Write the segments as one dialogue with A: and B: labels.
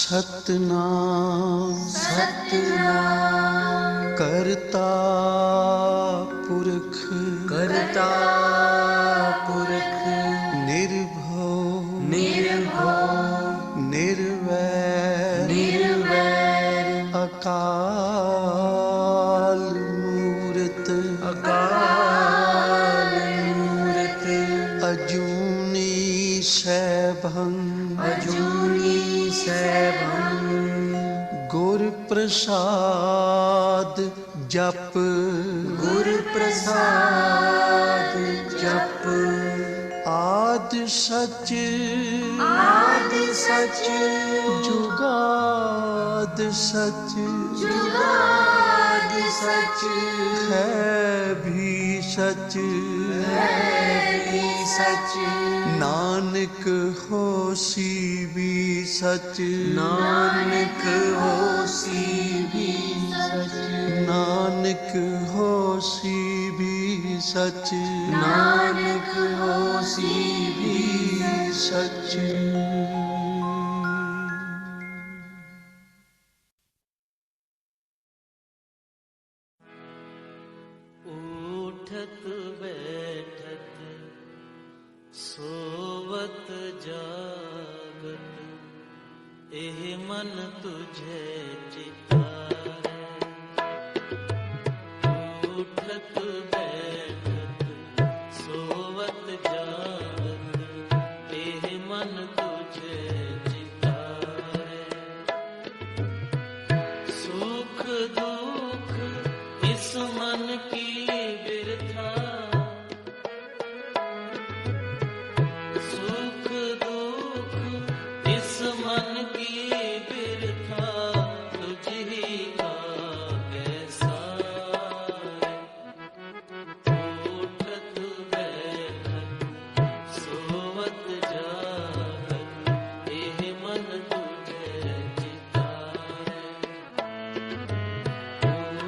A: सतनाम
B: सतनाम
A: करता पुरख निर्भव निर्वैर अकाल मूरत अजूनी सैभं गुर प्रसाद जप आद सच जुगाद सच है भी सच नानक होसी भी सच नानक होसी भी सच
C: उठत बैठत सोवत जागत एह मन तुझे चितारे। उठत बैठत सोवत जागत एह मन तुझे चितारे। सुख दुख इस मन की बिरथा, सुख दुख इस मन की बिरथा तुझ ही का कैसा है। उठत बैठत सोवत जागत एह मन तुझे चितारे।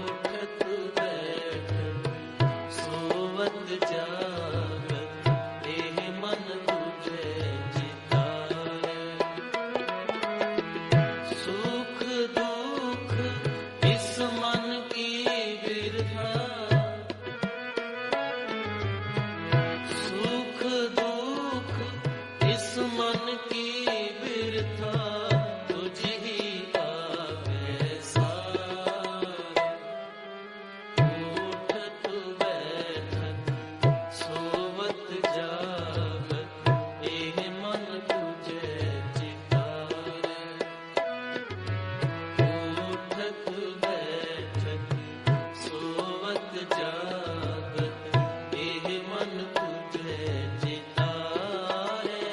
C: उठत बैठत सोवत जागत एह मन तुझे चितारे। सुख दुख इस मन की बिरथा, सुख दुख इस मन की बिरथा तुझ ही का कैसा है। उठत बैठत सोवत जागत एह मन तुझे चितारे। उठत बैठत सोवत जागत एह मन तुझे चितारे।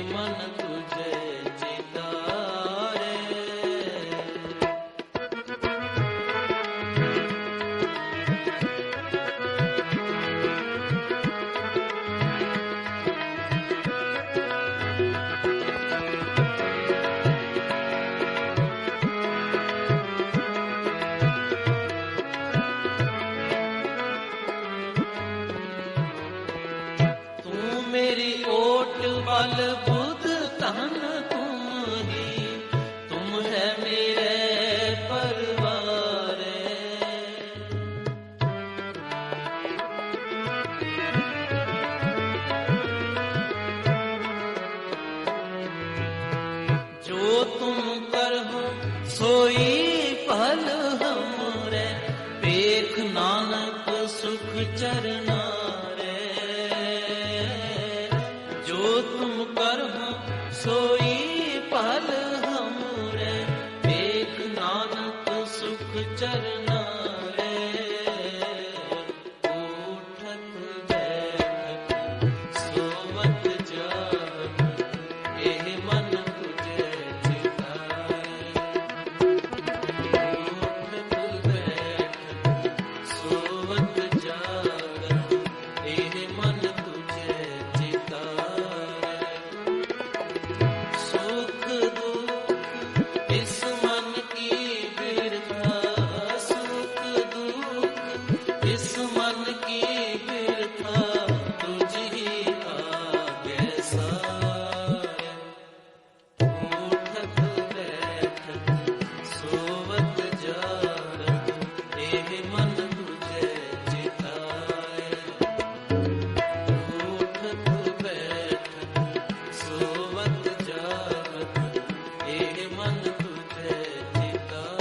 C: मन तुझे चितारे। तू मेरी ओट बल बुध तन तुम ही, तुम है मेरे परवारे। जो तुम करहो सोई फल हमरे, पेख नानक सुख चरना रे। जो तुम करहो सोई फल हमरे, पेख नानक सुख चरना रे। उठत बैठत सोवत जागत, एह मन तुझे चिताए। उठत बैठत सोवत जागत, एह मन तुझे चिताए। सुख दुख इस मन की बिरथा, सुख दुख इस मन की बिरथा, तुझ ही आगे सारे। उठत बैठत सोवत जागत, एह मन तुझे चिताए। उठत बैठत सोवत जागत, एह मन तुझे चिताए।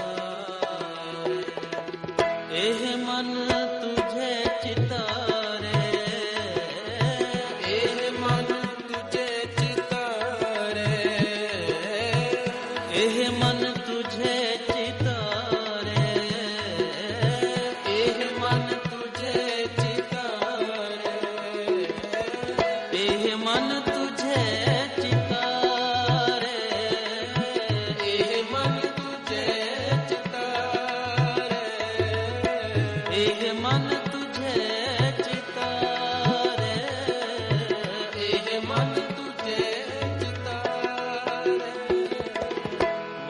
C: एह मन तुझे चितारे, एह मन तुझे चितारे। एह मन तुझे चितारे, एह मन तुझे चितारे। एह मन तुझे चितारे, एह मन तुझे चितारे। एह मन तुझे चितारे, एह मन तुझे चितारे।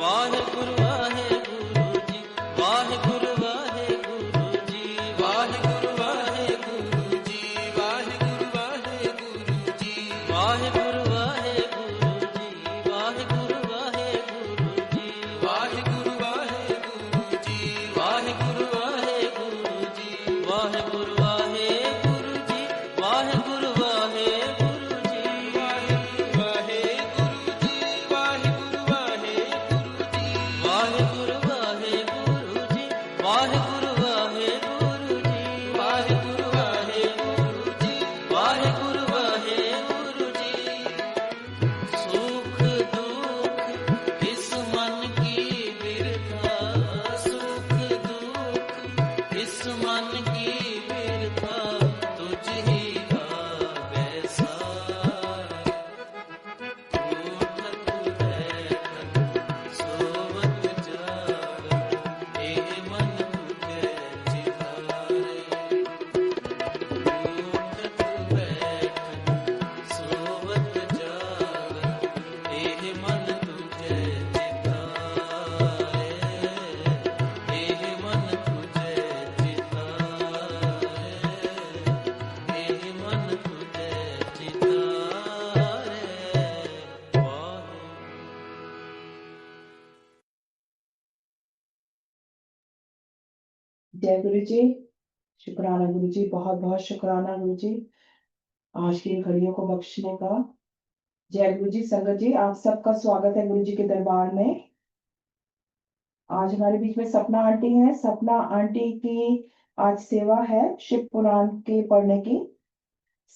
C: वाहेगुरु वाहेगुरु जी, वाहेगुरु वाहेगुरु जी, वाहेगुरु वाहेगुरु जी, वाहेगुरु वाहेगुरु जी, वाहेगुरु वाहेगुरु जी, वाहेगुरु वाहेगुरु जी, वाहेगुरु वाहेगुरु जी, वाहेगुरु वाहेगुरु जी, वाहेगुरु वाहेगुरु जी, वाहेगुरु वाहेगुरु जी, वाहेगुरु वाहेगुरु जी, वाहेगुरु वाहेगुरु जी, वाहेगुरु वाहेगुरु जी, वाहेगुरु वाहेगुरु जी, वाहेगुरु वाहेगुरु जी, वाहेगुरु वाहेगुरु जी। सुख दुख इस मन की बिरथा, सुख दुख इस मन की बिरथा, तुझ ही आगे सारे। उठत बैठत सोवत जागत, एह मन तुझे चितारे। उठत बैठत सोवत जागत, एह मन तुझे चितारे। एह मन तुझे चितारे, एह मन तुझे चितारे। वाहे
B: जय गुरु जी। शुक्राना गुरु जी, बहुत बहुत शुक्राना गुरु जी आज की इन घड़ियों को बख्शने का। जय गुरु जी। संगत जी, आप सबका स्वागत है गुरु जी के दरबार में। आज हमारे बीच में सपना आंटी हैं। सपना आंटी की आज सेवा है शिव पुराण के पढ़ने की।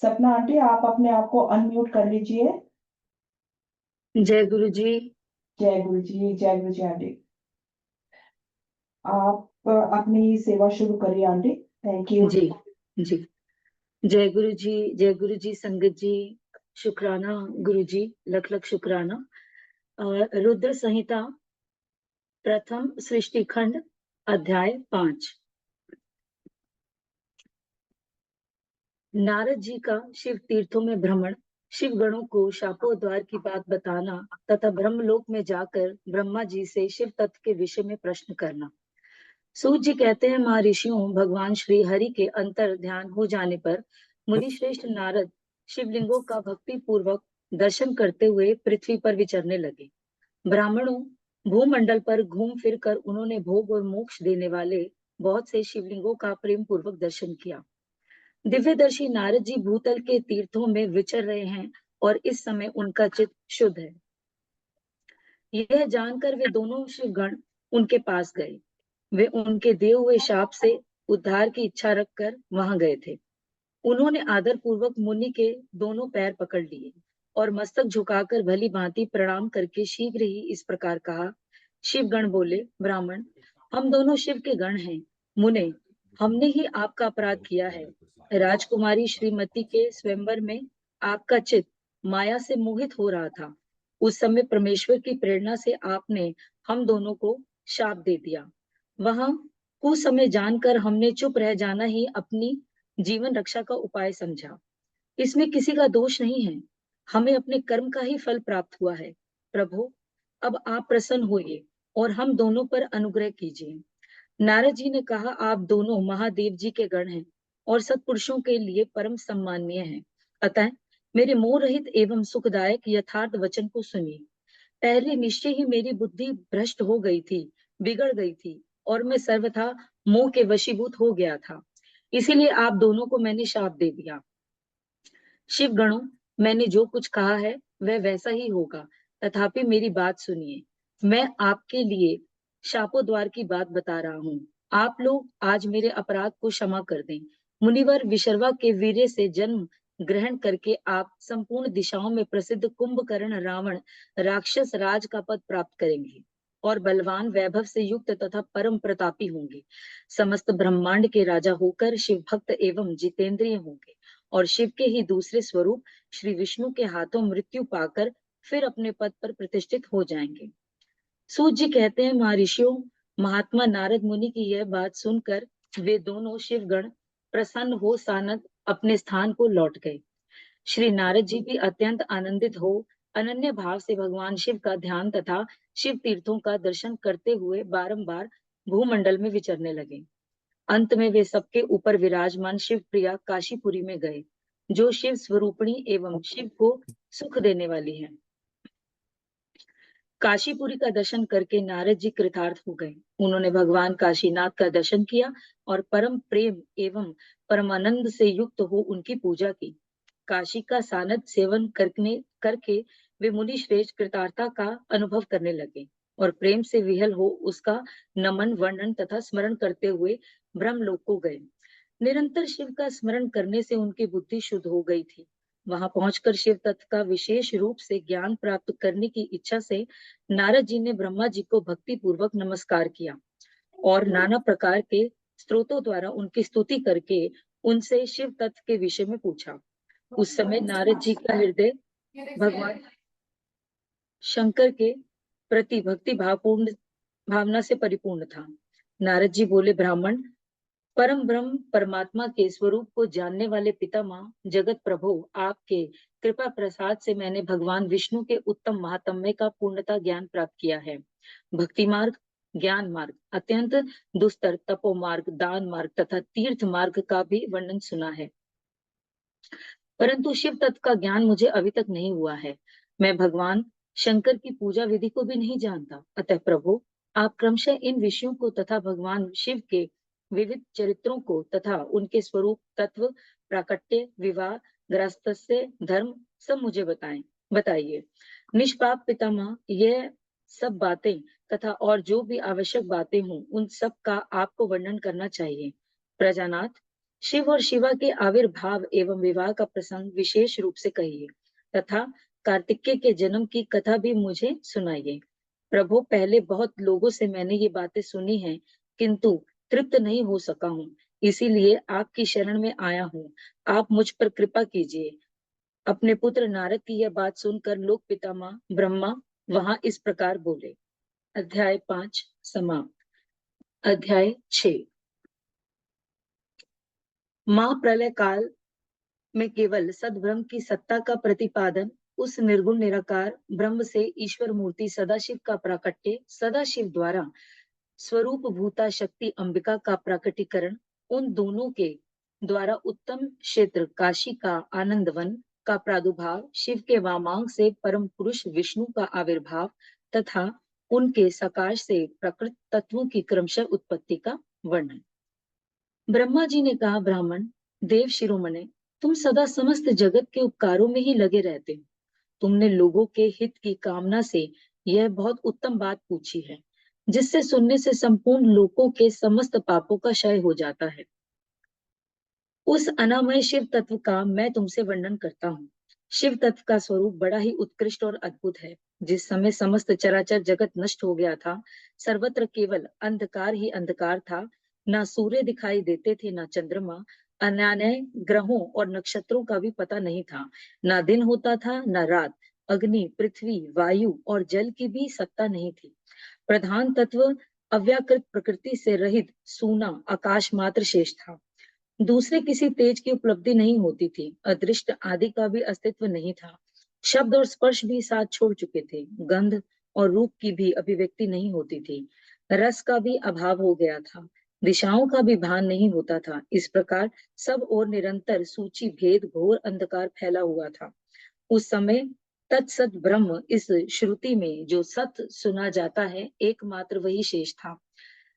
B: सपना आंटी, आप अपने आप को अनम्यूट कर लीजिए।
D: जय गुरु जी।
B: जय गुरु जी। जय गुरु जी आंटी। आप अपनी सेवा शुरू करिए आंटी। थैंक यू
D: जी जी। जय गुरु जी, जय गुरु जी। संगत जी, शुक्राना गुरुजी, लख लख शुक्राना। रुद्र संहिता प्रथम सृष्टि खंड अध्याय 5। नारद जी का शिव तीर्थों में भ्रमण, शिव गणों को शापोद्वार की बात बताना तथा ब्रह्मलोक में जाकर ब्रह्मा जी से शिव तत्व के विषय में प्रश्न करना। सूत जी कहते हैं, महर्षियों भगवान श्री हरि के अंतर ध्यान हो जाने पर मुनि श्रेष्ठ नारद शिवलिंगों का भक्ति पूर्वक दर्शन करते हुए पृथ्वी पर विचरने लगे। ब्राह्मणों भूमंडल पर घूम फिर कर उन्होंने भोग और मोक्ष देने वाले बहुत से शिवलिंगों का प्रेम पूर्वक दर्शन किया। दिव्यदर्शी नारद जी भूतल के तीर्थों में विचर रहे हैं और इस समय उनका चित्त शुद्ध है। यह जानकर वे दोनों शिवगण उनके पास गए। वे उनके दिए हुए शाप से उद्धार की इच्छा रखकर वहां गए थे। उन्होंने आदर पूर्वक मुनि के दोनों पैर पकड़ लिए और मस्तक झुकाकर भली भांति प्रणाम करके शीघ्र ही इस प्रकार कहा। शिवगण बोले, ब्राह्मण, हम दोनों शिव के गण हैं। मुने, हमने ही आपका अपराध किया है। राजकुमारी श्रीमती के स्वयंवर में आपका चित्त माया से मोहित हो रहा था। उस समय परमेश्वर की प्रेरणा से आपने हम दोनों को शाप दे दिया। वहां कुछ समय जानकर हमने चुप रह जाना ही अपनी जीवन रक्षा का उपाय समझा। इसमें किसी का दोष नहीं है, हमें अपने कर्म का ही फल प्राप्त हुआ है। प्रभु, अब आप प्रसन्न होइए और हम दोनों पर अनुग्रह कीजिए। नारद जी ने कहा, आप दोनों महादेव जी के गण हैं और सत्पुरुषों के लिए परम सम्माननीय हैं। अतः मेरे मोह रहित एवं सुखदायक यथार्थ वचन को सुनिए। पहले निश्चय ही मेरी बुद्धि भ्रष्ट हो गई थी, बिगड़ गई थी और मैं सर्वथा मोह के वशीभूत हो गया था। इसीलिए आप दोनों को मैंने शाप दे दिया। शिव गणों, मैंने जो कुछ कहा है वह वैसा ही होगा, तथापि मेरी बात सुनिए। मैं आपके लिए शापोद्वार की बात बता रहा हूँ। आप लोग आज मेरे अपराध को क्षमा कर दें। मुनिवर विशर्वा के वीर्य से जन्म ग्रहण करके आप संपूर्ण दिशाओं में प्रसिद्ध कुंभकर्ण रावण राक्षस राज का पद प्राप्त करेंगे और बलवान वैभव से युक्त तथा परम प्रतापी होंगे। समस्त ब्रह्मांड के राजा होकर शिव भक्त एवं जितेंद्रिय होंगे और शिव के ही दूसरे स्वरूप श्री विष्णु के हाथों मृत्यु पाकर फिर अपने पद पर प्रतिष्ठित हो जाएंगे। सूत जी कहते हैं, महर्षियों महात्मा नारद मुनि की यह बात सुनकर वे दोनों शिवगण प्रसन्न हो सानंद अपने स्थान को लौट गए। श्री नारद जी भी अत्यंत आनंदित हो अनन्य भाव से भगवान शिव का ध्यान तथा शिव तीर्थों का दर्शन करते हुए बारंबार भूमंडल में विचरने लगे। अंत में वे सबके ऊपर विराजमान शिव प्रिया काशीपुरी में गए, जो शिव स्वरूपिणी एवं शिव को सुख देने वाली है। काशीपुरी का दर्शन करके नारद जी कृतार्थ हो गए। उन्होंने भगवान काशीनाथ का दर्शन किया और परम प्रेम एवं परमानंद से युक्त हो उनकी पूजा की। काशी का सानद सेवन करके वे मुनि श्रेष्ठ कृतार्थता का अनुभव करने लगे और प्रेम से विहल हो उसका नमन वर्णन तथा स्मरण करते हुए ब्रह्मलोक को गए। निरंतर शिव का स्मरण करने से उनकी बुद्धि शुद्ध हो गई थी। वहां पहुंचकर शिव तत्व का विशेष रूप से ज्ञान प्राप्त करने की इच्छा से नारद जी ने ब्रह्मा जी को भक्ति पूर्वक नमस्कार किया और नाना प्रकार के स्त्रोतों द्वारा उनकी स्तुति करके उनसे शिव तत्व के विषय में पूछा। उस समय नारद जी का हृदय भगवान शंकर के प्रति भक्ति भावना से परिपूर्ण था। नारद जी बोले, ब्राह्मण, परम ब्रह्म परमात्मा के स्वरूप को जानने वाले पितामह जगत प्रभु, आपके कृपा प्रसाद से मैंने भगवान विष्णु के उत्तम महात्म्य का पूर्णता ज्ञान प्राप्त किया है। भक्ति मार्ग, ज्ञान मार्ग, अत्यंत दुस्तर तपो मार्ग, दान मार्ग तथा तीर्थ मार्ग का भी वर्णन सुना है, परंतु शिव तत्व का ज्ञान मुझे अभी तक नहीं हुआ है। मैं भगवान शंकर की पूजा विधि को भी नहीं जानता। अतः प्रभु, आप क्रमशः इन विषयों को तथा भगवान शिव के विविध चरित्रों को तथा उनके स्वरूप, तत्व, प्राकट्य, विवाह, गृहस्थस्य, धर्म सब मुझे बताइए। निष्पाप पितामह, यह सब बातें तथा और जो भी आवश्यक बातें हों उन सब का आपको वर्णन करना चाहिए। प्रजानाथ, शिव और शिवा के आविर्भाव एवं विवाह का प्रसंग विशेष रूप से कहिए तथा कार्तिकेय के जन्म की कथा भी मुझे सुनाइए। प्रभु, पहले बहुत लोगों से मैंने ये बातें सुनी हैं, किंतु तृप्त नहीं हो सका हूँ, इसीलिए आपकी शरण में आया हूँ। आप मुझ पर कृपा कीजिए। अपने पुत्र नारद की यह बात सुनकर लोक पितामह ब्रह्मा वहां इस प्रकार बोले। अध्याय 5 समाप्त। अध्याय 6। महाप्रलय काल में केवल सद्ब्रह्म की सत्ता का प्रतिपादन, उस निर्गुण निराकार ब्रह्म से ईश्वर मूर्ति सदाशिव का प्राकट्य, सदाशिव द्वारा स्वरूप भूता शक्ति अंबिका का प्रकटीकरण, उन दोनों के द्वारा उत्तम क्षेत्र काशी का आनंदवन का प्रादुर्भाव, शिव के वामांग से परम पुरुष विष्णु का आविर्भाव तथा उनके सकाश से प्रकृत तत्वों की क्रमशः उत्पत्ति का वर्णन। ब्रह्मा जी ने कहा, ब्राह्मण देव शिरोमणे, तुम सदा समस्त जगत के उपकारों में ही लगे रहते हो। तुमने लोगों के हित की कामना से यह बहुत उत्तम बात पूछी है, जिससे सुनने से संपूर्ण लोकों के समस्त पापों का क्षय हो जाता है। उस अनामय शिव तत्व का मैं तुमसे वर्णन करता हूँ। शिव तत्व का स्वरूप बड़ा ही उत्कृष्ट और अद्भुत है। जिस समय समस्त चराचर जगत नष्ट हो गया था, सर्वत्र केवल अंधकार ही अंधकार था। ना सूर्य दिखाई देते थे, ना चंद्रमा, अन्य ग्रहों और नक्षत्रों का भी पता नहीं था। ना दिन होता था, ना रात। अग्नि, पृथ्वी, वायु और जल की भी सत्ता नहीं थी। प्रधान तत्व अव्याकृत प्रकृति से रहित सूना आकाश मात्र शेष था। दूसरे किसी तेज की उपलब्धि नहीं होती थी। अदृष्ट आदि का भी अस्तित्व नहीं था। शब्द और स्पर्श भी साथ छोड़ चुके थे। गंध और रूप की भी अभिव्यक्ति नहीं होती थी। रस का भी अभाव हो गया था। दिशाओं का भी भान नहीं होता था। इस प्रकार सब और निरंतर सूची भेद घोर अंधकार फैला हुआ था। उस समय तत्सत ब्रह्म, इस श्रुति में जो सत सुना जाता है, एकमात्र वही शेष था।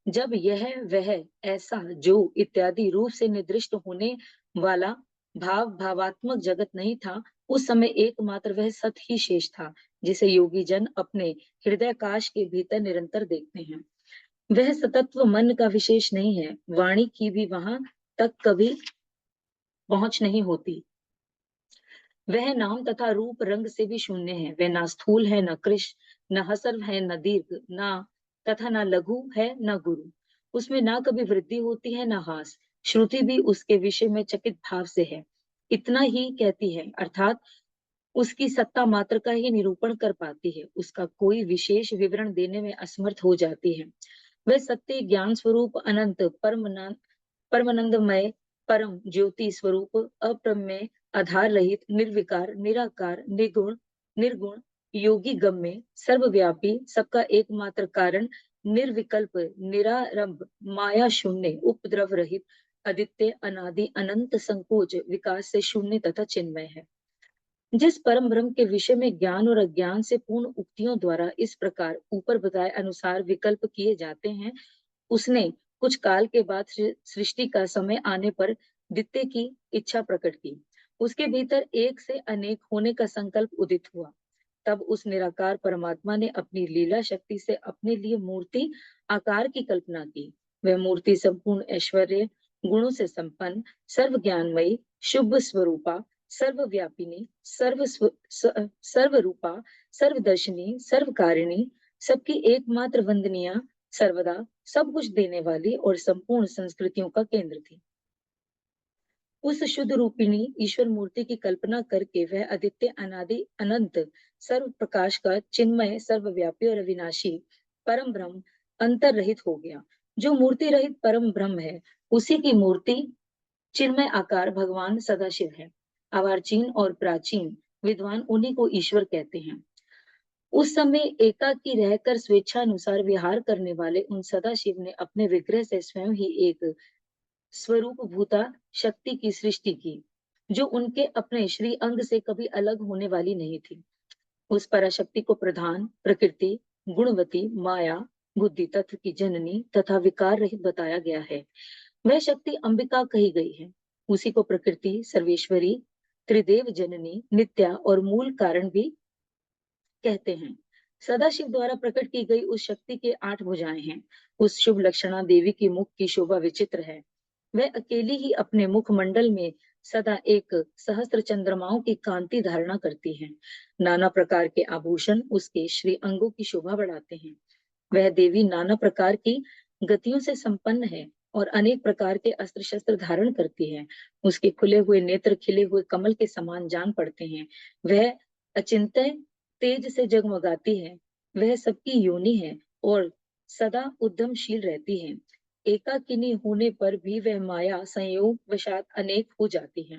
D: जब यह वह ऐसा जो इत्यादि रूप से निर्दिष्ट होने वाला भावात्मक जगत नहीं था, उस समय एकमात्र वह सत ही शेष था, जिसे योगी जन अपने हृदयकाश के भीतर निरंतर देखते हैं। वह सतत्व मन का विशेष नहीं है। वाणी की भी वहां तक कभी पहुंच नहीं होती। वह नाम तथा रूप रंग से भी शून्य है। वह ना स्थूल है, न कृष्ण, न हसर है, न दीर्घ, न तथा न लघु है, न गुरु। उसमें ना कभी वृद्धि होती है, न हास। श्रुति भी उसके विषय में चकित भाव से है। इतना ही कहती है, अर्थात उसकी सत्ता मात्र का ही निरूपण कर पाती है। उसका कोई विशेष विवरण देने में असमर्थ हो जाती है। वह सत्य ज्ञान स्वरूप अनंत परमानंदमय परम ज्योति स्वरूप अप्रमेय आधार रहित निर्विकार निराकार निर्गुण योगी गम्य सर्वव्यापी सबका एकमात्र कारण निर्विकल्प निरारंभ माया शून्य उपद्रव रहित अद्वितीय अनादि अनंत संकोच विकास से शून्य तथा चिन्मय है। जिस परम ब्रह्म के विषय में ज्ञान और अज्ञान से पूर्ण उक्तियों द्वारा इस प्रकार ऊपर बताए अनुसार विकल्प किए जाते हैं, उसने कुछ काल के बाद सृष्टि का समय आने पर द्वितीय की इच्छा प्रकट की। उसके भीतर एक से अनेक होने का संकल्प उदित हुआ। तब उस निराकार परमात्मा ने अपनी लीला शक्ति से अपने लिए मूर्ति आकार की कल्पना की। वह मूर्ति संपूर्ण ऐश्वर्य गुणों से संपन्न, सर्व ज्ञानमयी, शुभ स्वरूपा, सर्वव्यापिनी, सर्वरूपा, सर्वदर्शिनी, सर्वकारिणी, सबकी एकमात्र वंदनीय, सर्वदा सब कुछ देने वाली और संपूर्ण संस्कृतियों का केंद्र थी। उस शुद्ध रूपिणी ईश्वर मूर्ति की कल्पना करके वह अद्वितीय अनादि अनंत सर्व प्रकाश का चिन्मय सर्वव्यापी और अविनाशी परम ब्रह्म अंतर रहित हो गया। जो मूर्ति रहित परम ब्रह्म है, उसी की मूर्ति चिन्मय आकार भगवान सदाशिव है। अवार्चीन और प्राचीन विद्वान उन्हीं को ईश्वर कहते हैं। उस समय एकाकी रहकर स्वेच्छानुसार विहार करने वाले उन सदाशिव ने अपने विग्रह से स्वयं ही एक स्वरूप भूता शक्ति की सृष्टि की, जो उनके अपने श्री अंग से कभी अलग होने वाली नहीं थी। उस पराशक्ति को प्रधान, प्रकृति, गुणवती, माया, बुद्धि तत्व की जननी तथा विकार रहित बताया गया है। वह शक्ति अंबिका कही गई है। उसी को प्रकृति, सर्वेश्वरी, त्रिदेव जननी, नित्या और मूल कारण भी कहते हैं। सदाशिव द्वारा प्रकट की गई उस शक्ति के 8 भुजाएं हैं। उस शुभ लक्षणा देवी की मुख की शोभा विचित्र है। वह अकेली ही अपने मुखमंडल में सदा एक सहस्त्र चंद्रमाओं की कांति धारणा करती है। नाना प्रकार के आभूषण उसके श्री अंगों की शोभा बढ़ाते हैं। वह देवी नाना प्रकार की गतियों से संपन्न है। और अनेक प्रकार के अस्त्र शस्त्र धारण करती है। उसके खुले हुए नेत्र खिले हुए कमल के समान जान पड़ते हैं। वह अचिंत्य तेज से जगमगाती है। वह सबकी योनि है और सदा उद्यमशील रहती है। एकाकिनी होने पर भी वह माया संयोग वशात अनेक हो जाती है।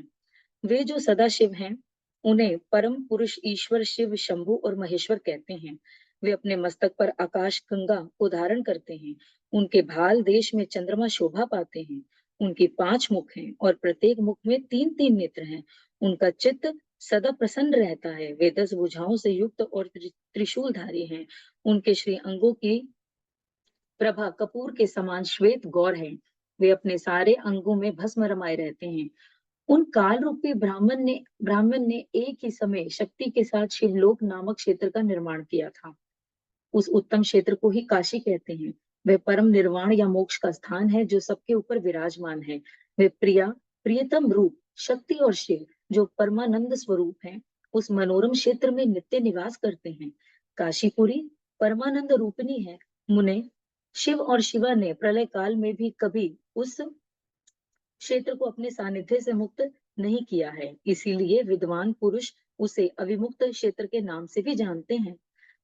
D: वे जो सदा शिव हैं, उन्हें परम पुरुष ईश्वर शिव शंभु और महेश्वर कहते हैं। वे अपने मस्तक पर आकाश गंगा को धारण करते हैं। उनके भाल देश में चंद्रमा शोभा पाते हैं। उनकी 5 मुख हैं और प्रत्येक मुख में 3-3 नेत्र हैं। उनका चित्त सदा प्रसन्न रहता है। वे 10 भुजाओं से युक्त और त्रिशूलधारी हैं। उनके श्री अंगों की प्रभा कपूर के समान श्वेत गौर है। वे अपने सारे अंगों में भस्म रमाए रहते हैं। उन काल रूपी ब्राह्मण ने एक ही समय शक्ति के साथ शिवलोक नामक क्षेत्र का निर्माण किया था। उस उत्तम क्षेत्र को ही काशी कहते हैं। वह परम निर्वाण या मोक्ष का स्थान है जो सबके ऊपर विराजमान है। वह प्रियतम रूप शक्ति और शिव जो परमानंद स्वरूप है, उस मनोरम क्षेत्र में नित्य निवास करते हैं। काशीपुरी परमानंद रूपिणी है। मुने शिव और शिवा ने प्रलय काल में भी कभी उस क्षेत्र को अपने सानिध्य से मुक्त नहीं किया है। इसीलिए विद्वान पुरुष उसे अविमुक्त क्षेत्र के नाम से भी जानते हैं।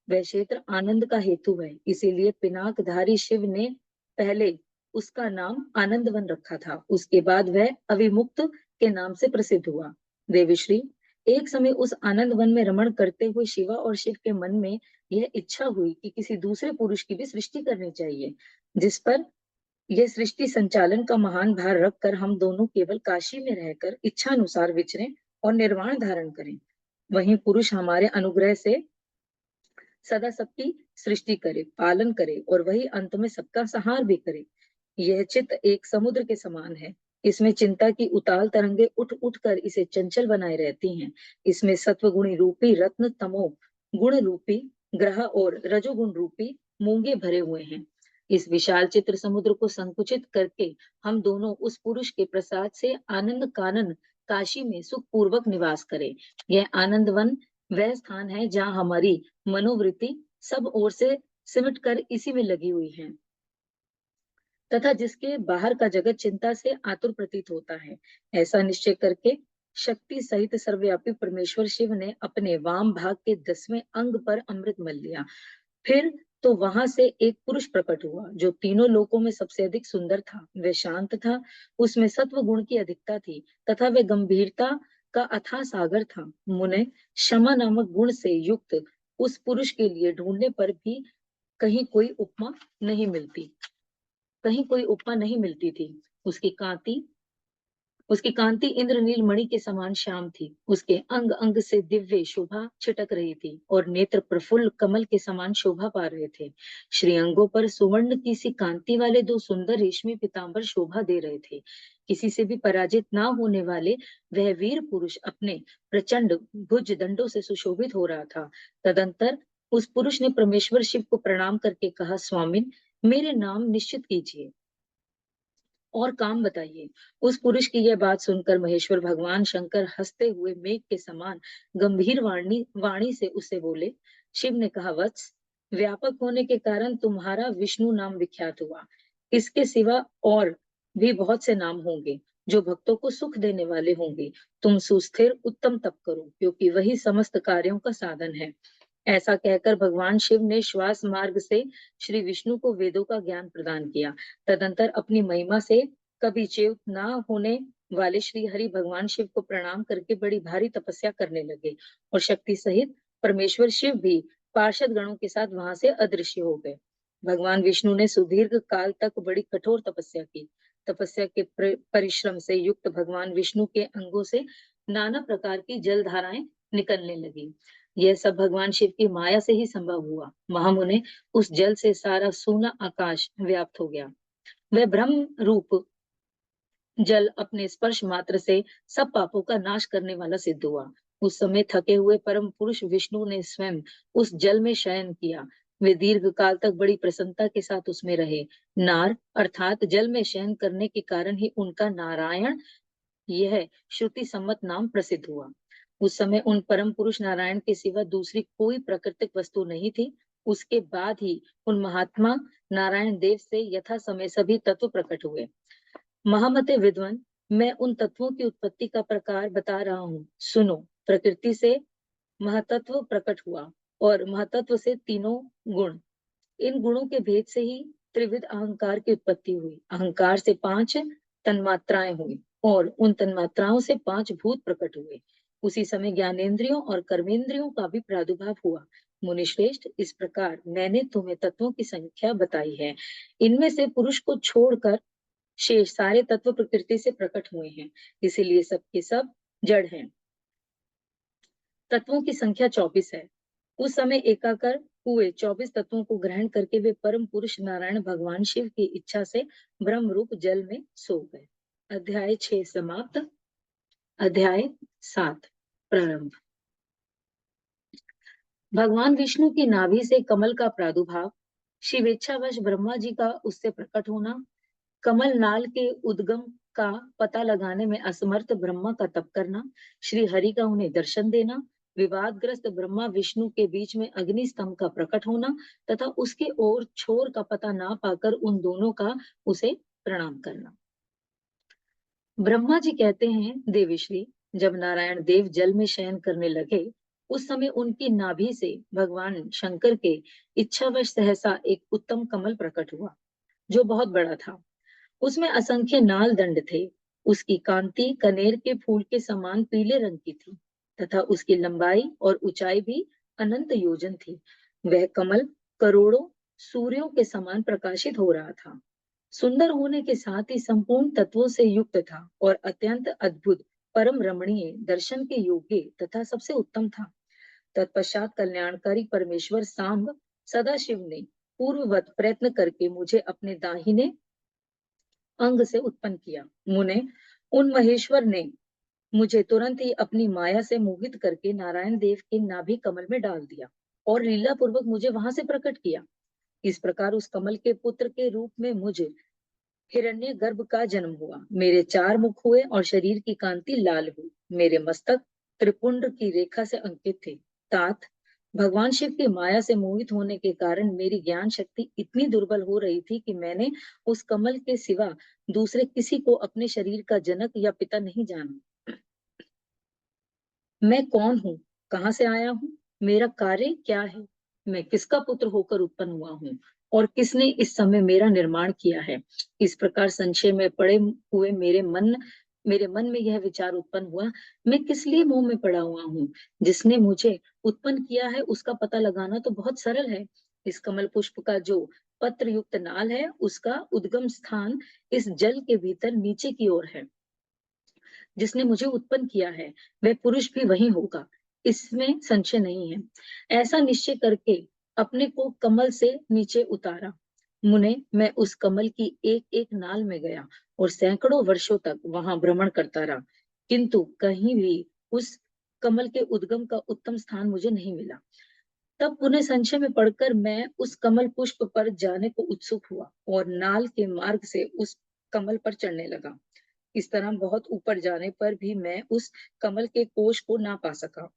D: वह क्षेत्र आनंद का हेतु है। इसीलिए पिनाकधारी शिव ने पहले उसका नाम आनंद वन रखा था। उसके बाद वह अविमुक्त के नाम से प्रसिद्ध हुआ। देवश्री, एक समय उस आनंद वन में रमण करते हुए शिवा और शिव के मन में यह इच्छा हुई कि किसी दूसरे पुरुष की भी सृष्टि करनी चाहिए, जिस पर यह सृष्टि संचालन का महान भार रखकर हम दोनों केवल काशी में रहकर इच्छा अनुसार विचरें और निर्वाण धारण करें। वहीं पुरुष हमारे अनुग्रह से सदा सबकी सृष्टि करे, पालन करे और वही अंत में सबका संहार भी करे। यह चित्त एक समुद्र के समान है। इसमें चिंता की उताल तरंगे उठ उठ कर इसे चंचल बनाए रहती हैं। इसमें सत्वगुणी रूपी रत्न, तमो गुण रूपी ग्रह और रजोगुण रूपी मूंगे भरे हुए हैं। इस विशाल चित्र समुद्र को संकुचित करके हम दोनों उस पुरुष के प्रसाद से आनंद कानन काशी में सुख पूर्वक निवास करें। यह आनंद वन वह स्थान है जहाँ हमारी मनोवृत्ति सब ओर से सिमट कर इसी में लगी हुई है तथा जिसके बाहर का जगत चिंता से आतुर प्रतीत होता है। ऐसा निश्चय करके शक्ति सहित सर्वव्यापी परमेश्वर शिव ने अपने वाम भाग के 10वें अंग पर अमृत मल लिया। फिर तो वहां से एक पुरुष प्रकट हुआ जो तीनों लोकों में सबसे अधिक सुंदर था। वह शांत था, उसमें सत्व गुण की अधिकता थी तथा वह गंभीरता का अथाह सागर था। मुने क्षमा नामक गुण से युक्त उस पुरुष के लिए ढूंढने पर भी कहीं कोई उपमा नहीं मिलती थी। उसकी कांति इंद्रनील मणि के समान श्याम थी। उसके अंग अंग से दिव्य शोभा छिटक रही थी और नेत्र प्रफुल्ल कमल के समान शोभा पा रहे थे। श्रीअंगों पर सुवर्ण की सी कांति वाले 2 सुंदर रेशमी पीतांबर शोभा दे रहे थे। किसी से भी पराजित ना होने वाले वह वीर पुरुष अपने प्रचंड भुज दंडों से सुशोभित हो रहा था। तदंतर उस पुरुष ने परमेश्वर शिव को प्रणाम करके कहा, स्वामिन, मेरे नाम निश्चित कीजिए और काम बताइए। उस पुरुष की यह बात सुनकर महेश्वर भगवान शंकर हंसते हुए मेघ के समान गंभीर वाणी से उससे बोले। शिव ने कहा, वत्स, व्यापक होने के कारण तुम्हारा विष्णु नाम विख्यात हुआ। इसके सिवा और भी बहुत से नाम होंगे जो भक्तों को सुख देने वाले होंगे। तुम सुस्थिर उत्तम तप करो, क्योंकि वही समस्त कार्यों का साधन है। ऐसा कहकर भगवान शिव ने श्वास मार्ग से श्री विष्णु को वेदों का ज्ञान प्रदान किया। तदंतर अपनी महिमा से कभी च्युत न होने वाले श्री हरि भगवान शिव को प्रणाम करके बड़ी भारी तपस्या करने लगे और शक्ति सहित परमेश्वर शिव भी पार्षद गणों के साथ वहां से अदृश्य हो गए। भगवान विष्णु ने सुदीर्घ काल तक बड़ी कठोर तपस्या की। तपस्या के परिश्रम से युक्त भगवान विष्णु के अंगों से नाना प्रकार की जलधाराएं निकलने लगी। यह सब भगवान शिव की माया से ही संभव हुआ। महामुने, उस जल से सारा सोना आकाश व्याप्त हो गया। वह ब्रह्म रूप जल अपने स्पर्श मात्र से सब पापों का नाश करने वाला सिद्ध हुआ। उस समय थके हुए परम पुरुष विष्णु ने स्वयं उस जल में शयन किया। वे दीर्घ काल तक बड़ी प्रसन्नता के साथ उसमें रहे। नार अर्थात जल में शयन करने के कारण ही उनका नारायण यह श्रुति सम्मत नाम प्रसिद्ध हुआ। उस समय उन परम पुरुष नारायण के सिवा दूसरी कोई प्राकृतिक वस्तु नहीं थी। उसके बाद ही उन महात्मा नारायण देव से यथा समय सभी तत्व प्रकट हुए। महामते विद्वान, मैं उन तत्वों की उत्पत्ति का प्रकार बता रहा हूँ, सुनो। प्रकृति से महतत्व प्रकट हुआ और महतत्व से तीनों गुण, इन गुणों के भेद से ही त्रिविध अहंकार की उत्पत्ति हुई। अहंकार से 5 तन्मात्राएं हुई और उन तन्मात्राओं से 5 भूत प्रकट हुए। उसी समय ज्ञानेंद्रियों और कर्मेंद्रियों का भी प्रादुर्भाव हुआ। मुनिश्रेष्ठ, इस प्रकार मैंने तुम्हें तत्वों की संख्या बताई है। इनमें से पुरुष को छोड़कर शेष सारे तत्व प्रकृति से प्रकट हुए हैं, इसीलिए सबके सब जड़ हैं। तत्वों की संख्या 24 है। उस समय एकाकर हुए 24 तत्वों को ग्रहण करके वे परम पुरुष नारायण भगवान शिव की इच्छा से ब्रह्म रूप जल में सो गए। अध्याय 6 समाप्त। अध्याय 7 प्रारंभ। भगवान विष्णु की नाभि से कमल का प्रादुर्भाव, शिवेच्छावश ब्रह्मा जी का उससे प्रकट होना, कमल नाल के उद्गम का पता लगाने में असमर्थ ब्रह्मा का तप करना, श्री हरि का उन्हें दर्शन देना, विवादग्रस्त ब्रह्मा विष्णु के बीच में अग्नि स्तंभ का प्रकट होना तथा उसके ओर छोर का पता ना पाकर उन दोनों का उसे प्रणाम करना। ब्रह्मा जी कहते हैं, देवीश्री, जब नारायण देव जल में शयन करने लगे उस समय उनकी नाभि से भगवान शंकर के इच्छावश सहसा एक उत्तम कमल प्रकट हुआ, जो बहुत बड़ा था। उसमें असंख्य नाल दंड थे। उसकी कांति कनेर के फूल के समान पीले रंग की थी तथा उसकी लंबाई और ऊंचाई भी अनंत योजन थी। वह कमल करोड़ों सूर्यों के समान प्रकाशित हो रहा था। सुंदर होने के साथ ही संपूर्ण तत्वों से युक्त था और अत्यंत अद्भुत, परम रमणीय, दर्शन के योग्य तथा सबसे उत्तम था। तत्पश्चात कल्याणकारी परमेश्वर सांब सदाशिव ने पूर्ववत प्रयत्न करके मुझे अपने दाहिने अंग से उत्पन्न किया। मुने, उन महेश्वर ने मुझे तुरंत ही अपनी माया से मोहित करके नारायण देव के नाभि कमल में डाल दिया और लीला पूर्वक मुझे वहां से प्रकट किया। इस प्रकार उस कमल के पुत्र के रूप में मुझे हिरण्य गर्भ का जन्म हुआ। मेरे 4 मुख हुए और शरीर की कांति लाल हुई। मेरे मस्तक त्रिपुंड की रेखा से अंकित थे। तात भगवान शिव की माया से मोहित होने के कारण मेरी ज्ञान शक्ति इतनी दुर्बल हो रही थी कि मैंने उस कमल के सिवा दूसरे किसी को अपने शरीर का जनक या पिता नहीं जाना। मैं कौन हूँ, कहाँ से आया हूँ, मेरा कार्य क्या है, मैं किसका पुत्र होकर उत्पन्न हुआ हूँ और किसने इस समय मेरा निर्माण किया है। इस प्रकार संशय में पड़े हुए मेरे मन में यह विचार उत्पन्न हुआ, मैं किस लिए मोह में पड़ा हुआ हूँ। जिसने मुझे उत्पन्न किया है उसका पता लगाना तो बहुत सरल है। इस कमल पुष्प का जो पत्र युक्त नाल है उसका उद्गम स्थान इस जल के भीतर नीचे की ओर है। जिसने मुझे उत्पन्न किया है वह पुरुष भी वही होगा, इसमें संशय नहीं है। ऐसा निश्चय करके अपने को कमल से नीचे उतारा। मुने, मैं उस कमल की एक एक नाल में गया और सैकड़ों वर्षों तक वहां भ्रमण करता रहा, किंतु कहीं भी उस कमल के उद्गम का उत्तम स्थान मुझे नहीं मिला। तब पुनः संशय में पड़कर मैं उस कमल पुष्प पर जाने को उत्सुक हुआ और नाल के मार्ग से उस कमल पर चढ़ने लगा। इस तरह बहुत ऊपर जाने पर भी मैं उस कमल के कोश को ना पा सका।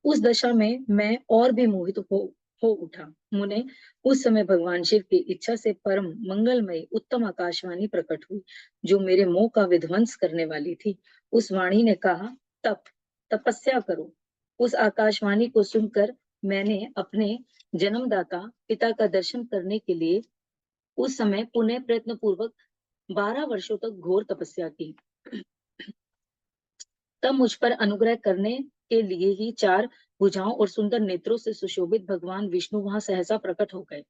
D: उस दशा में मैं और भी मोहित हो उठा। मुने, उस समय भगवान शिव की इच्छा से परम मंगलमय उत्तम आकाशवाणी प्रकट हुई, जो मेरे मोह का विध्वंस करने वाली थी। उस वाणी ने कहा, तपस्या करो। उस आकाशवाणी को सुनकर मैंने अपने जन्मदाता पिता का दर्शन करने के लिए उस समय पुनः प्रयत्न पूर्वक 12 वर्षों तक घोर तपस्या की। तब मुझ पर अनुग्रह करने के लिए ही 4 भुजाओं और सुंदर नेत्रों से सुशोभित भगवान विष्णु वहां सहसा प्रकट हो गए।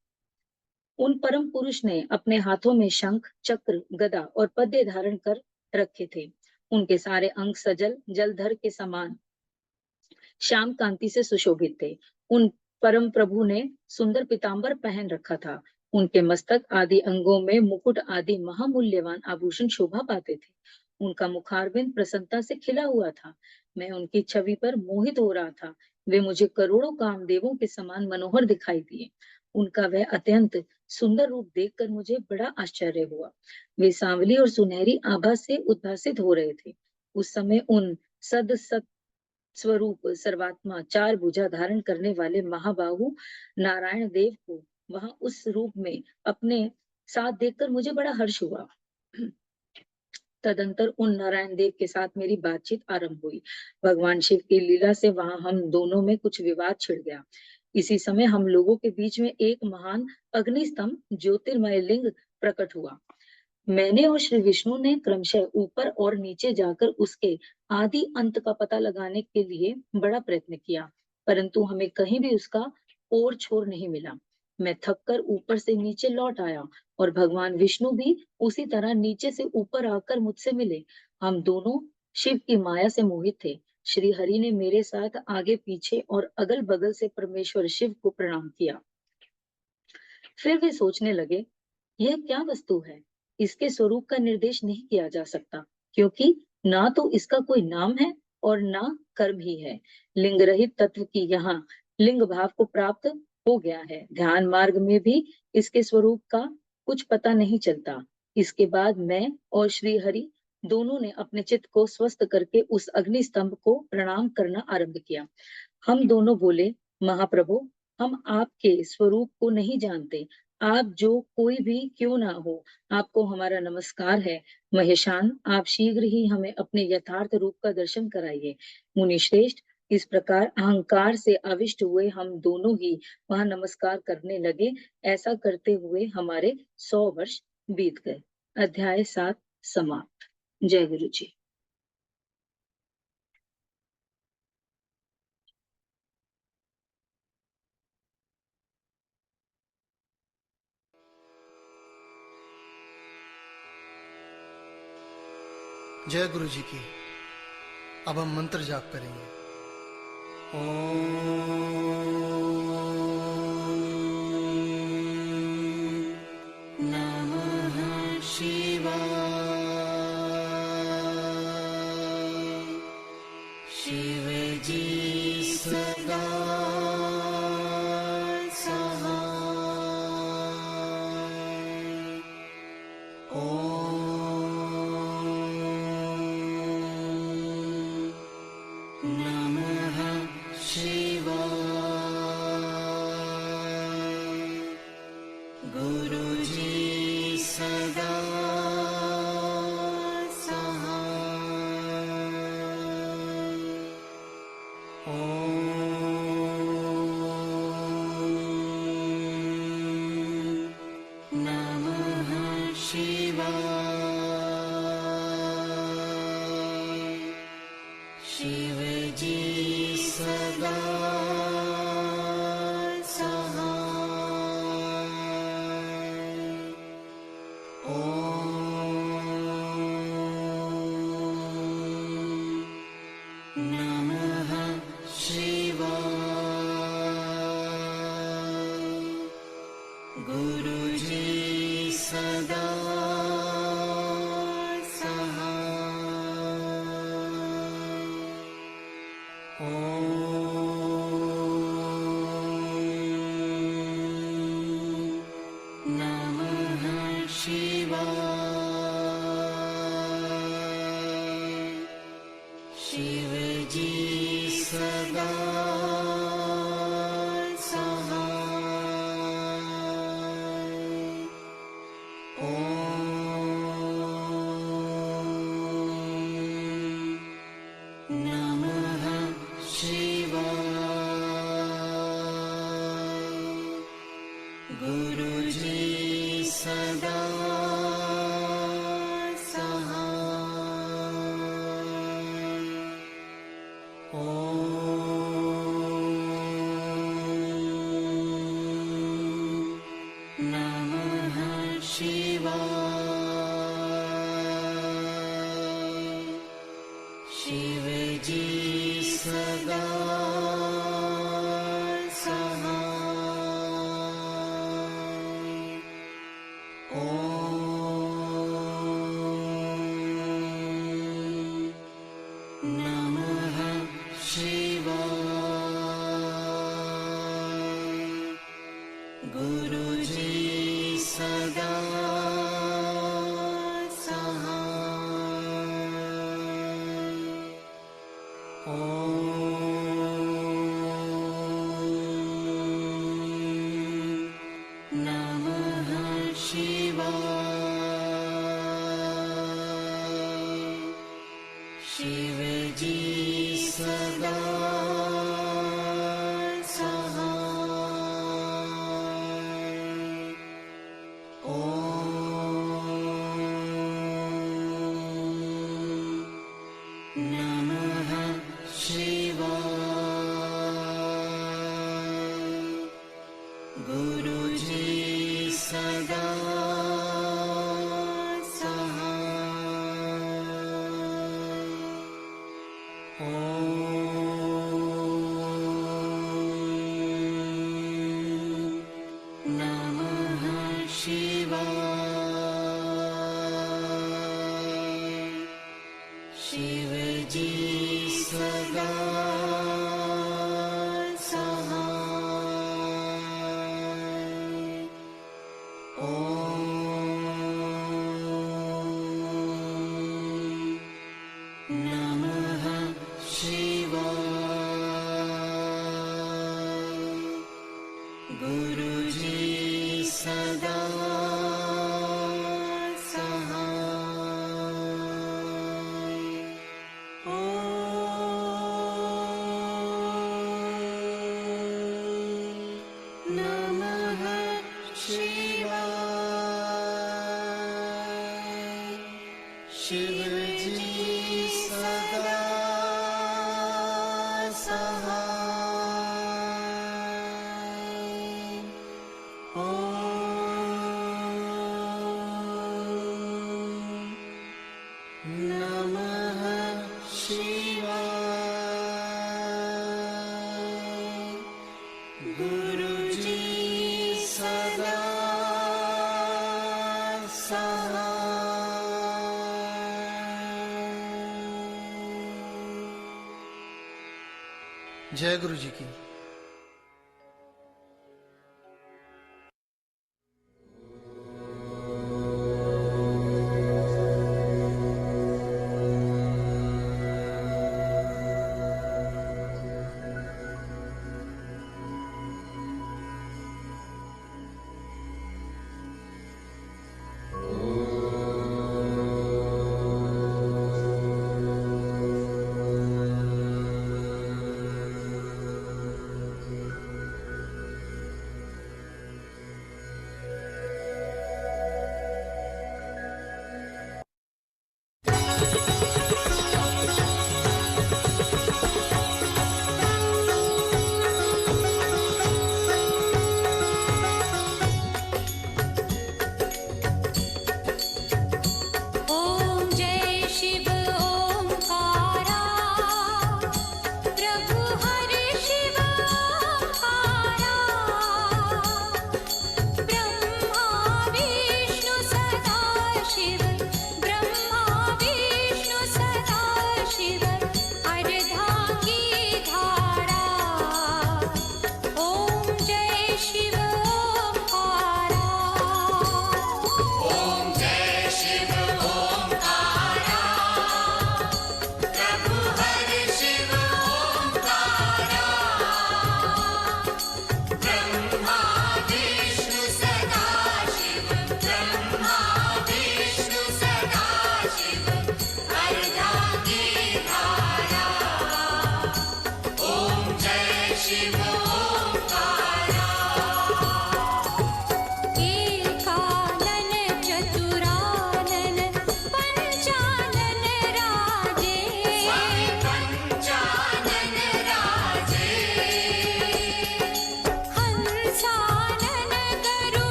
D: उन परम पुरुष ने अपने हाथों में शंख, चक्र, गदा और पद्य धारण कर रखे थे। उनके सारे अंग सजल जलधर के समान श्याम कांति से सुशोभित थे। उन परम प्रभु ने सुंदर पीतांबर पहन रखा था। उनके मस्तक आदि अंगों में मुकुट आदि महामूल्यवान आभूषण शोभा पाते थे। उनका मुखारबिंद प्रसन्नता से खिला हुआ था। मैं उनकी छवि पर मोहित हो रहा था। वे मुझे करोड़ों कामदेवों के समान मनोहर दिखाई दिए। उनका वह अत्यंत सुंदर रूप देखकर मुझे बड़ा आश्चर्य हुआ। वे सांवली और सुनहरी आभा से उद्भासित हो रहे थे। उस समय उन स्वरूप सर्वात्मा चार भुजा धारण करने वाले महाबाहु नारायण देव को वहां उस रूप में अपने साथ देखकर मुझे बड़ा हर्ष हुआ। तदंतर उन नारायण देव के साथ मेरी बातचीत आरंभ हुई। भगवान शिव की लीला से वहां हम दोनों में कुछ विवाद छिड़ गया। इसी समय हम लोगों के बीच में एक महान अग्निस्तंभ ज्योतिर्मय लिंग प्रकट हुआ। मैंने और श्री विष्णु ने क्रमशः ऊपर और नीचे जाकर उसके आदि अंत का पता लगाने के लिए बड़ा प्रयत्न किया, परंतु हमें कहीं भी उसका ओर छोर नहीं मिला। मैं थककर ऊपर से नीचे लौट आया और भगवान विष्णु भी उसी तरह नीचे से ऊपर आकर मुझसे मिले। हम दोनों शिव की माया से मोहित थे। श्री हरि ने मेरे साथ आगे पीछे और अगल बगल से परमेश्वर शिव को प्रणाम किया। फिर वे सोचने लगे, यह क्या वस्तु है? इसके स्वरूप का निर्देश नहीं किया जा सकता, क्योंकि ना तो इसका कोई नाम है और ना कर्म ही है। लिंग रहित तत्व की यहाँ लिंग भाव को प्राप्त हो गया है। ध्यान मार्ग में भी इसके स्वरूप का कुछ पता नहीं चलता। इसके बाद मैं और श्री हरि दोनों ने अपने चित्त को स्वस्थ करके उस अग्नि स्तंभ को प्रणाम करना आरंभ किया। हम दोनों बोले, महाप्रभु, हम आपके स्वरूप को नहीं जानते। आप जो कोई भी क्यों ना हो, आपको हमारा नमस्कार है। महेशान, आप शीघ्र ही हमें अपने यथार्थ रूप का दर्शन कराइए। मुनि श्रेष्ठ, इस प्रकार अहंकार से आविष्ट हुए हम दोनों ही वहां नमस्कार करने लगे। ऐसा करते हुए हमारे 100 वर्ष बीत गए। अध्याय 7 समाप्त। जय गुरु जी।
E: जय गुरु जी की। अब हम मंत्र जाप करेंगे।
A: नमः शिवाय। शिव जी सदा
E: ओम
A: गुरु जी सदा शिव जी सदा सहाय। ओम नमः शिवाय। गुरु जी सदा शिव जी सदा सहाय। ओम नमः शिवाय। गुरु जी सदा
E: जय गुरु जी की।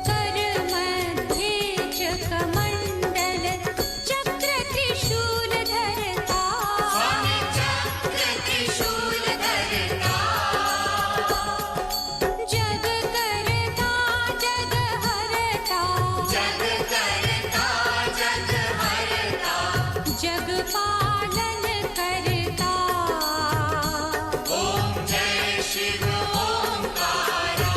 A: कर मध्ये चकमण्डल चक्र त्रिशूल धरता स्वामी चक्र त्रिशूल धरता जग करता जग हरता जग करता जग हरता जग पालन करता ओम जय शिव ओंकारा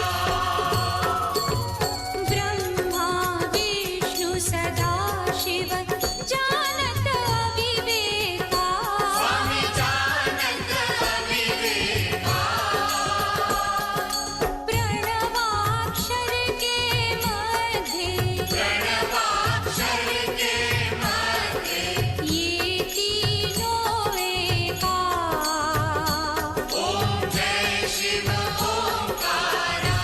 A: ब्रह्मा विष्णु सदा शिव जानत अविवेका स्वामी जानत अविवेका प्रणवाक्षर के मध्य प्रणवाक्षर के मध्य ये तीनों एका ओम जय शिव ओंकारा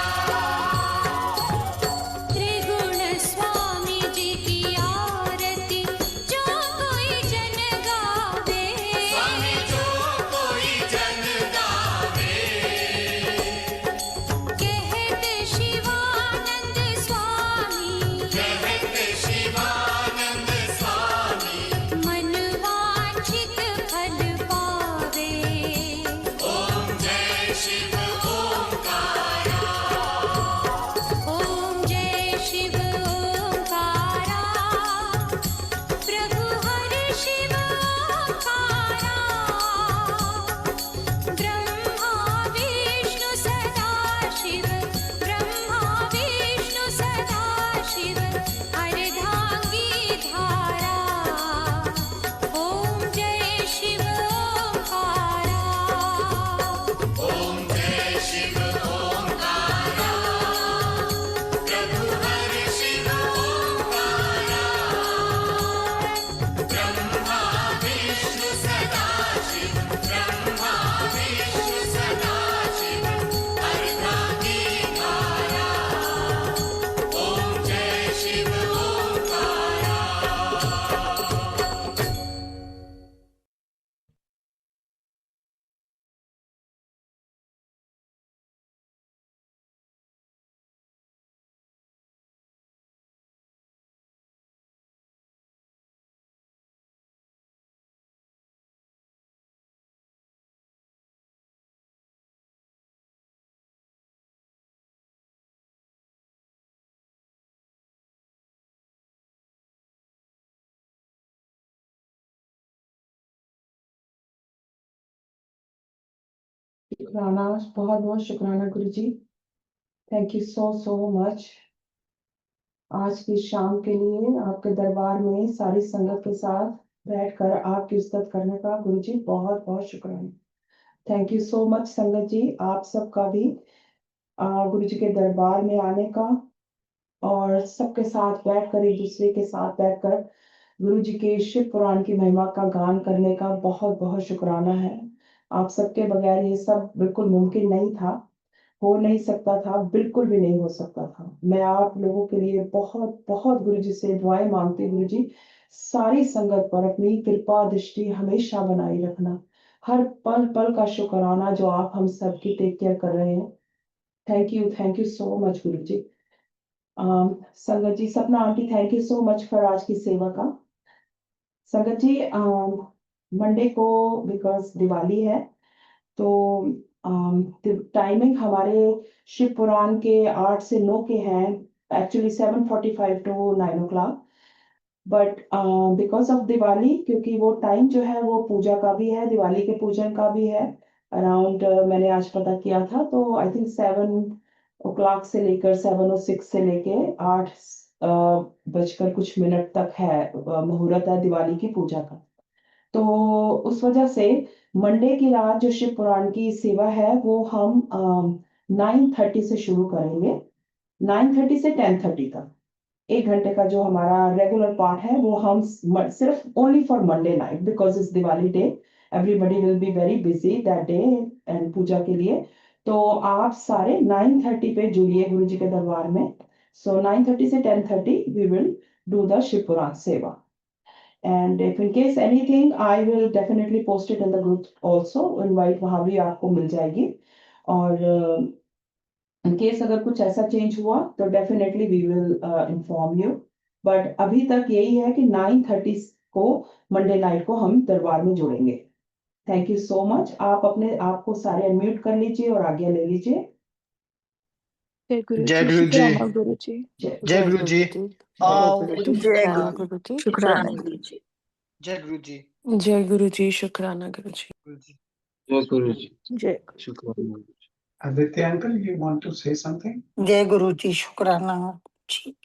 A: त्रिगुण स्वामी जी की आरती जो कोई जन गावे स्वामी जो कोई जन गावे कहते शिवानंद स्वामी कहते शिवानंद स्वामी मन वांछित फल पावे ओम जय शिव ओंकारा ओम जय शिव ओंकारा प्रभु हरि शिव ओंकारा ब्रह्मा विष्णु सदा शिव ब्रह्मा विष्णु सदा शिव अर्धांगी धारा ओम जय शिव ओंकारा ओम जय शिव ओंकारा प्रभु हरि शिव ओंकारा ब्रह्मा विष्णु सदा शिव ब्रह्मा विष्णु सदा शिव अर्धांगी धारा ओम जय शिव ओंकारा
B: शुक्राना, बहुत बहुत शुक्राना Guru ji. Thank you so much. आज की शाम के लिए आपके दरबार में सारी संगत के साथ बैठकर आपकी इज्जत करने का गुरु जी बहुत बहुत शुक्राना। थैंक यू सो मच संगत जी, आप सबका भी गुरु जी के दरबार में आने का और सबके साथ बैठकर एक दूसरे के साथ बैठकर गुरु जी के शिव पुराण की महिमा का गान करने का बहुत बहुत शुक्राना है। आप सबके बगैर ये सब बिल्कुल मुमकिन नहीं था, हो नहीं सकता था, बिल्कुल भी नहीं हो सकता था। मैं आप लोगों के लिए बहुत बहुत गुरु जी से दुआएं मांगती, गुरु जी सारी संगत पर अपनी कृपा दृष्टि हमेशा बनाए रखना, हर पल पल का शुक्राना जो आप हम सबकी टेक केयर कर रहे हैं। थैंक यू सो मच गुरु जी। संगत जी, सपना aunty, thank you so much for आज की सेवा का। संगत जी, मंडे को बिकॉज दिवाली है तो टाइमिंग हमारे शिव पुराण के 8 से 9 के हैं, actually 7:45 to 9 o'clock, but because of Diwali, क्योंकि वो टाइम जो है वो पूजा का भी है, दिवाली के पूजन का भी है अराउंड, मैंने आज पता किया था तो आई थिंक 7 o'clock से लेकर 7:06 से लेके 8 बजकर कुछ मिनट तक है मुहूर्त है दिवाली की पूजा का। तो उस वजह से मंडे की रात जो शिव पुराण की सेवा है वो हम 9:30 से शुरू करेंगे, 9:30 से 10:30 तक। 1 घंटे का जो हमारा रेगुलर पार्ट है वो हम सिर्फ only for Monday night, because इस Diwali day everybody will be very busy that day and पूजा के लिए। तो आप सारे 9:30 पे जुड़िए गुरु जी के दरबार में। सो 9:30 से 10:30 we will do the Shiv Puran seva. And if in case anything, I will definitely post it in the group also. Invite वहां भी आपको मिल जाएगी। और इन केस अगर कुछ ऐसा चेंज हुआ तो definitely we will inform you, but अभी तक यही है कि 9:30 को मंडे नाइट को हम दरबार में जुड़ेंगे। Thank you so much. आप अपने आप को सारे अनम्यूट कर लीजिए और आज्ञा ले लीजिए।
F: जय गुरु
E: जय
F: जी,
E: गुरु जी।
F: शुक्राना गुरु जी।
B: जय
E: जय गुरु जी। आओ
F: जय
E: गुरु जी।
F: शुक्राना गुरु जी,
D: शुक्राना
F: शुक्राना
D: गुरु जी।
E: जय गुरु जी।
F: जय गुरु जी, शुक्राना गुरु जी।
E: गुरु जी।
G: जय गुरुजी
F: जय
G: शुक्राना
H: Aditya uncle, you want to say something?
I: जय गुरु जी, शुक्राना जी।